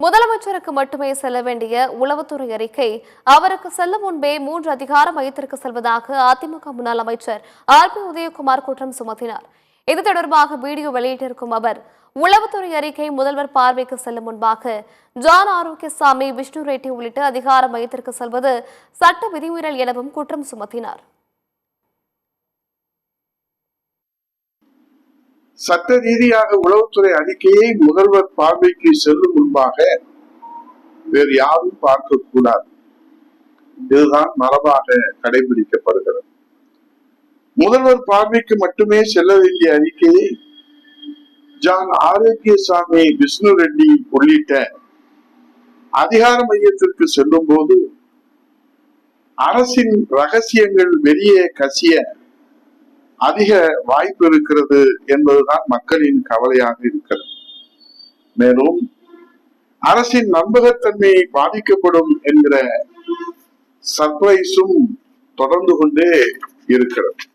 முதலமைச்சருக்கு மட்டுமே செல்ல வேண்டிய உளவுத்துறை அறிக்கை அவருக்கு செல்லும் முன்பே 3 அதிகார மையத்திற்கு செல்வதாக அதிமுக முன்னாள் அமைச்சர் ஆர்.பி. உதயகுமார் குற்றம் சுமத்தினார். இது தொடர்பாக வீடியோ வெளியிட்டிருக்கும் அவர், உளவுத்துறை அறிக்கை முதல்வர் பார்வைக்கு செல்லும் முன்பாக ஜான் ஆரோக்கியசாமி, விஷ்ணு ரெட்டி உள்ளிட்ட அதிகார மையத்திற்கு செல்வது சட்ட விதிமீறல் எனவும் குற்றம் சுமத்தினார். சட்ட ரீதியாக உளவுத்துறை அறிக்கையை முதல்வர் பார்வைக்கு செல்லும் முன்பாக வேறு யாரும் பார்க்க கூடாது. இதுதான் மரபாக கடைபிடிக்கப்படுகிறது. முதல்வர் பார்வைக்கு மட்டுமே செல்ல வேண்டிய அறிக்கையை ஜான் ஆரோக்கியசாமி, விஷ்ணு ரெட்டி உள்ளிட்ட அதிகார மையத்திற்கு செல்லும் போது அரசின் ரகசியங்கள் வெளியே கசிய அதிக வாய்ப்பு இருக்கிறது என்பதுதான் மக்களின் கவலையாக இருக்கிறது. மேலும் அரசின் நம்பகத்தன்மை பாதிக்கப்படும் என்கிற சர்ப்ரைஸும் தொடர்ந்து கொண்டே இருக்கிறது.